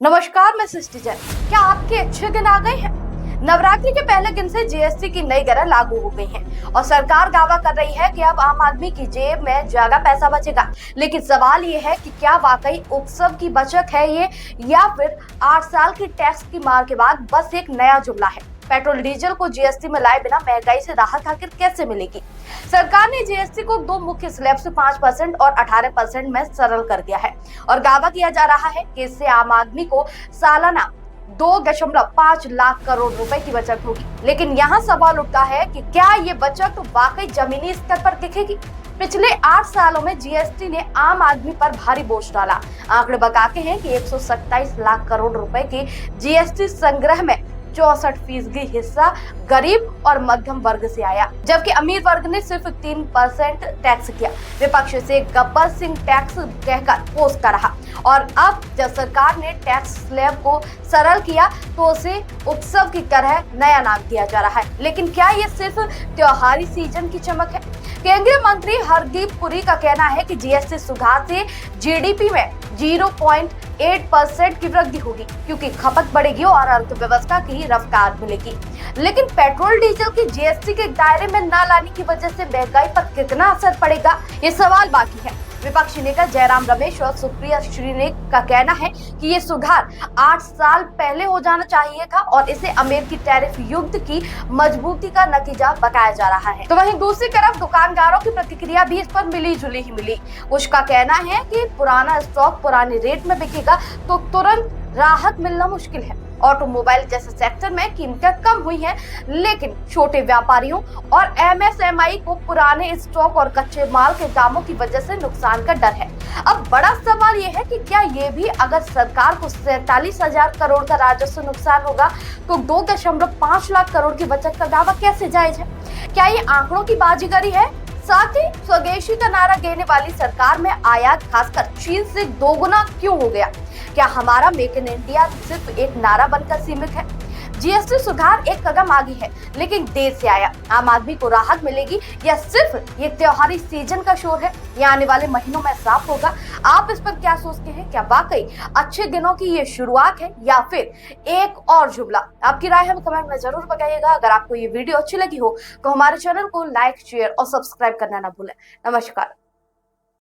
नमस्कार, मैं सृष्टि जैन। क्या आपके अच्छे दिन आ गए हैं? नवरात्रि के पहले दिन से जीएसटी की नई दरें लागू हो गई हैं और सरकार दावा कर रही है कि अब आम आदमी की जेब में ज्यादा पैसा बचेगा। लेकिन सवाल ये है कि क्या वाकई उत्सव की बचत है ये, या फिर 8 साल की टैक्स की मार के बाद बस एक नया जुमला है। पेट्रोल डीजल को जीएसटी में लाए बिना महंगाई से राहत आखिर कैसे मिलेगी? सरकार ने जीएसटी को दो मुख्य स्लैब से 5% और 18% में सरल कर दिया है और दावा किया जा रहा है कि इससे आम आदमी को सालाना 2.5 लाख करोड़ रुपए की बचत होगी। लेकिन यहाँ सवाल उठता है कि क्या ये बचत वाकई जमीनी स्तर पर दिखेगी? पिछले 8 सालों में जीएसटी ने आम आदमी पर भारी बोझ डाला। आंकड़े बताते हैं कि 127 लाख करोड़ रुपए के जीएसटी संग्रह में 64% हिस्सा गरीब और मध्यम वर्ग से आया, जबकि अमीर वर्ग ने सिर्फ 3% टैक्स किया। विपक्ष से गब्बर सिंह टैक्स कहकर कोसता रहा और अब जब सरकार ने टैक्स स्लैब को सरल किया तो उसे उत्सव की तरह नया नाम दिया जा रहा है। लेकिन क्या ये सिर्फ त्योहारी सीजन की चमक है? केंद्रीय मंत्री हरदीप पुरी का कहना है कि जीएसटी सुधार से जीडीपी में 0.8% की वृद्धि होगी, क्योंकि खपत बढ़ेगी और अर्थव्यवस्था की रफ्तार मिलेगी। लेकिन पेट्रोल डीजल की जीएसटी के दायरे में न लाने की वजह से महंगाई पर कितना असर पड़ेगा, ये सवाल बाकी है। विपक्षी नेता जयराम रमेश और सुप्रिया श्रीनेक का कहना है कि ये सुधार 8 साल पहले हो जाना चाहिए था और इसे अमेरिकी टैरिफ युद्ध की मजबूती का नतीजा बताया जा रहा है। तो वहीं दूसरी तरफ दुकानदारों की प्रतिक्रिया भी इस पर मिली जुली ही मिली। उसका कहना है कि पुराना स्टॉक पुराने रेट में बिकेगा तो तुरंत राहत मिलना मुश्किल है। ऑटोमोबाइल जैसे सेक्टर में कीमतें कम हुई हैं, लेकिन छोटे व्यापारियों और एमएसएमई को पुराने स्टॉक और कच्चे माल के दामों की वजह से नुकसान का डर है। अब बड़ा सवाल ये है कि क्या ये भी अगर सरकार को 47,000 करोड़ का राजस्व नुकसान होगा तो 2.5 लाख करोड़ की बचत का दावा कैसे जायज है? क्या ये आंकड़ों की बाजीगरी है? साथ ही स्वदेशी का नारा देने वाली सरकार में आयात खासकर चीन से दोगुना क्यों हो गया? क्या हमारा मेक इन इंडिया सिर्फ एक नारा बनकर सीमित है? जीएसटी सुधार एक कदम आगे है, लेकिन देर से आया। आम आदमी को राहत मिलेगी या सिर्फ ये त्योहारी सीजन का शोर है? ये आने वाले महीनों में साफ होगा। आप इस पर क्या सोचते हैं? क्या वाकई अच्छे दिनों की ये शुरुआत है या फिर एक और जुमला? आपकी राय हमें कमेंट में जरूर बताइएगा। अगर आपको ये वीडियो अच्छी लगी हो तो हमारे चैनल को लाइक, शेयर और सब्सक्राइब करना ना भूलें। नमस्कार।